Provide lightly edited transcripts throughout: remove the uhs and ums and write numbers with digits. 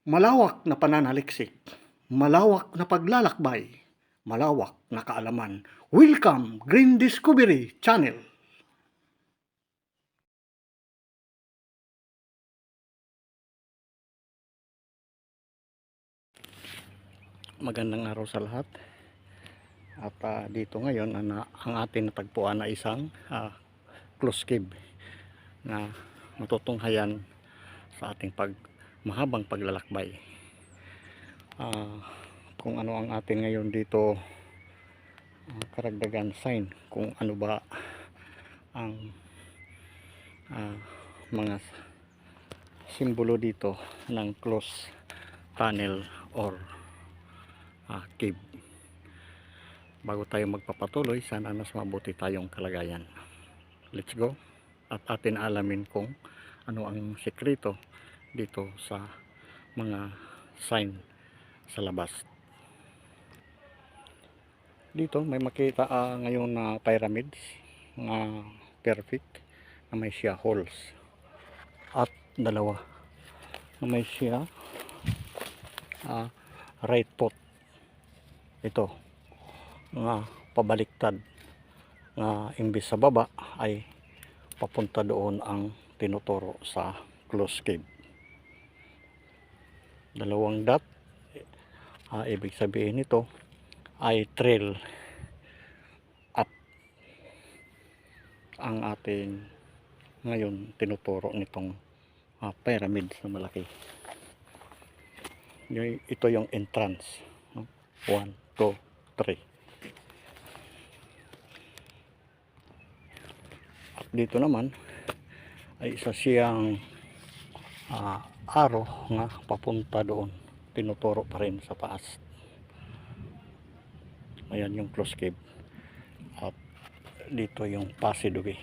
Malawak na pananaliksik, malawak na paglalakbay, malawak na kaalaman. Welcome Green Discovery Channel. Magandang araw sa lahat. At dito ngayon ang ating natagpuan na isang close cave na matutunghayan sa ating mahabang paglalakbay. Kung ano ang atin ngayon dito karagdagan sign kung ano ba ang mga simbolo dito ng close tunnel or cave. Bago tayo magpapatuloy, sana mas mabuti tayong kalagayan. Let's go at atin alamin kung ano ang sekreto dito sa mga sign sa labas. Dito may makita ngayon na pyramids na perfect na may siya holes at dalawa na may siya right foot. Ito nga pabaliktad nga imbis sa baba ay papunta doon ang tinuturo sa close cave. Dalawang dot, ibig sabihin nito ay trail up ang ating ngayon tinuturo nitong pyramid na malaki. Ito yung entrance. 1, 2, 3. At dito naman ay isa siyang arrow nga papunta doon, tinuturo pa rin sa taas. Ayan yung close cave at dito yung passageway.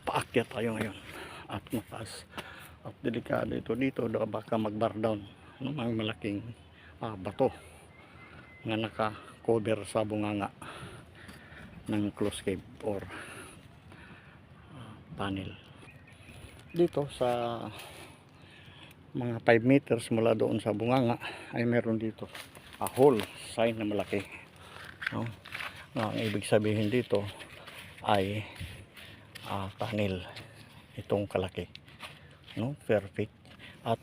Paakyat tayo ngayon at mataas at delikado ito dito, baka mag-bar down ng mga malaking bato nga naka-cover sa bunganga ng close cave or tunnel. Dito sa mga 5 meters mula doon sa bunganga ay meron dito hole sign na malaki, no? Ang ibig sabihin dito ay tunnel itong kalaki, no? Perfect. At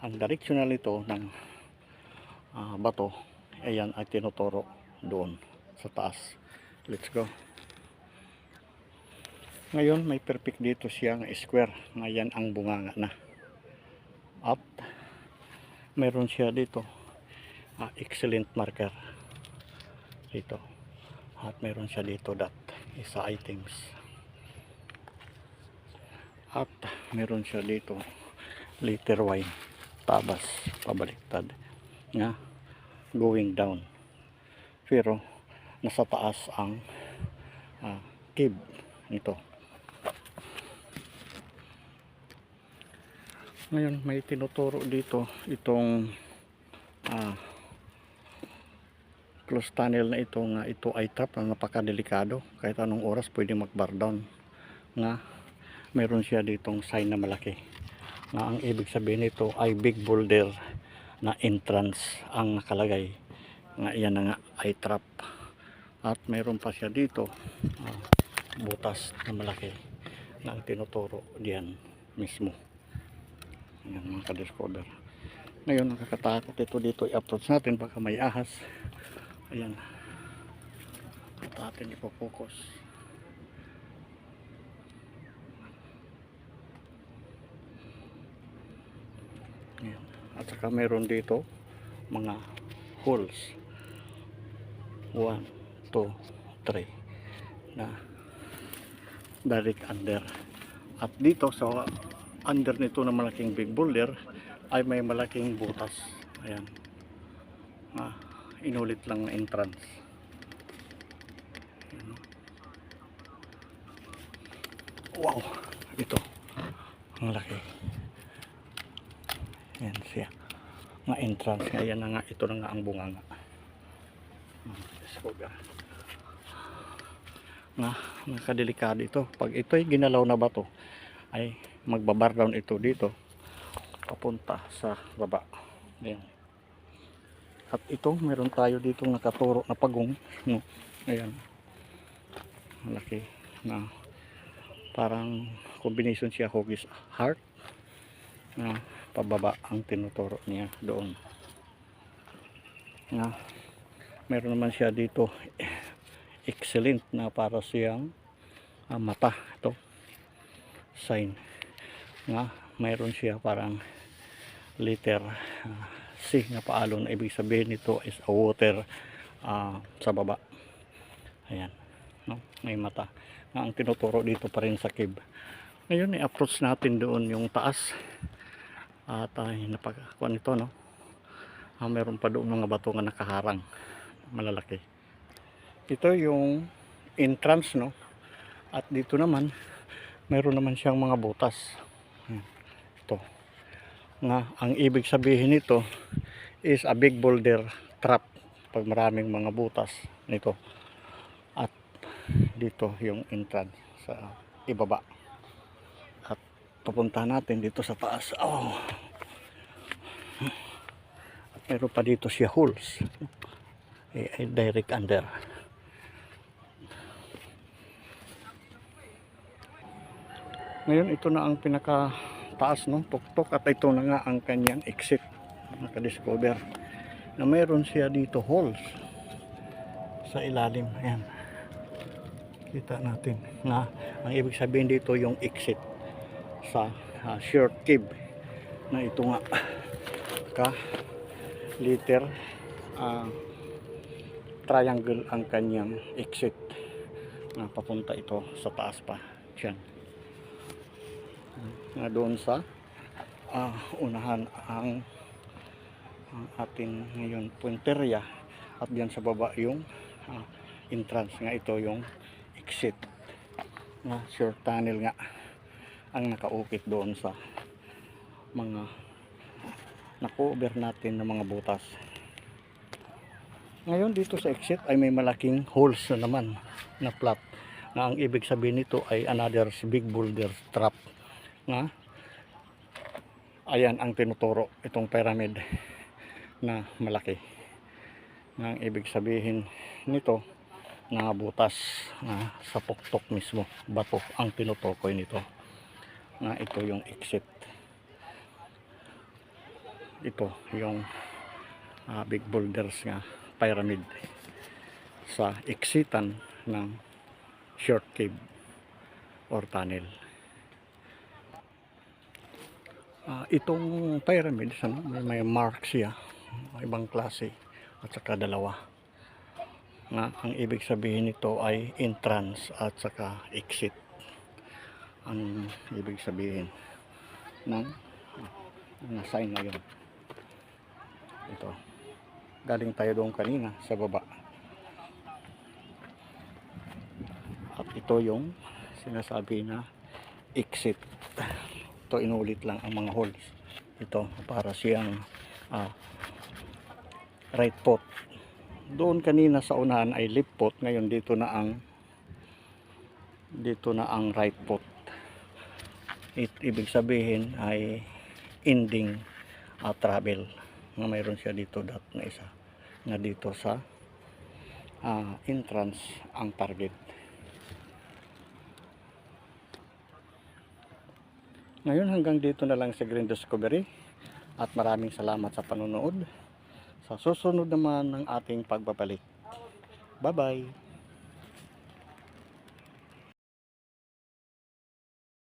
ang directional nito ng bato ayan ay tinuturo doon sa taas. Let's go. Ngayon may perfect dito siyang square, ngayon ang bunganga na. At meron siya dito excellent marker dito at meron siya dito dot isa items at meron siya dito letter Y tabas pabaliktad nga going down, pero nasa taas ang cave nito. Ngayon may tinuturo dito itong close tunnel na ito nga ito ay trap na napakadelikado, kahit anong oras pwede mag-bar down. Nga meron siya ditong sign na malaki nga ang ibig sabihin nito ay big boulder na entrance ang nakalagay nga iyan na nga ay trap. At meron pa siya dito butas na malaki na ang tinuturo diyan mismo. Ayan mga ka-discover. Ngayon nakakatakot ito dito, i-approach natin baka may ahas. Ayan at atin ipopokus. Ayan. At saka meron dito mga holes 1, 2, 3 na direct under. At dito sa under nito na malaking big boulder ay may malaking butas. Ayan, inulit lang na entrance. Ayan. Wow, ito ang laki. Ayan siya nga entrance. Ayan na nga, ito na nga ang bunganga. Nakadelikado ito. Pag ito'y ginalaw na bato ay magbabar down ito dito papunta sa baba. Ayan. At ito, meron tayo dito nakaturo na pagong, no? Ayan. Malaki na parang combination siya hugis heart na pababa ang tinuturo niya doon. Na meron naman siya dito excellent na para siyang mata. Ito sign nga mayroon siya parang letter C na paalon, na ibig sabihin nito is a water sa baba. Ayan, no? May mata na ang tinuturo dito pa rin sa cave. Ngayon i-approach natin doon yung taas at napagkuhan ito, no? Meron pa doon mga bato nga nakaharang malalaki. Ito yung entrance, no? At dito naman meron naman siyang mga butas. Ito nga ang ibig sabihin nito is a big boulder trap pag maraming mga butas nito. At dito yung entrance sa ibaba. At pupuntahan natin dito sa taas. At meron pa dito siya holes. Direct under. Ngayon ito na ang pinaka taas, no? Tuktok, at ito na nga ang kanyang exit. Nakadiscover na meron siya dito holes sa ilalim. Ayan, kita natin na ang ibig sabihin dito yung exit sa short cave na ito nga ka liter triangle ang kanyang exit na papunta ito sa taas pa dyan na doon sa unahan ang ating ngayon punteriya, at diyan sa baba yung entrance nga, ito yung exit na short tunnel nga ang nakaukit doon sa mga na-cover natin ng mga butas. Ngayon dito sa exit ay may malaking holes na naman na flat, na ang ibig sabihin nito ay another big boulder trap na ayan ang tinuturo itong pyramid na malaki. Na ang ibig sabihin nito na butas sa tuktok mismo, bato ang tinutukoy nito, na ito yung exit. Ito yung big boulders nga pyramid sa exitan ng short cave or tunnel. Itong pyramid may mark siya, ibang klase at saka dalawa, na ang ibig sabihin nito ay entrance at saka exit ang ibig sabihin ng sign na yun. Ito, galing tayo doon kanina sa baba, at ito yung sinasabi na exit. Ito inulit lang ang mga holes. Ito para siyang right foot. Doon kanina sa unahan ay left foot, ngayon dito na ang right foot. Ibig sabihin ay ending travel, na mayroon siya dito dot na isa na dito sa entrance ang target. Ngayon hanggang dito na lang sa Green Discovery, at maraming salamat sa panonood. Sa susunod naman ng ating pagbabalik. Bye bye.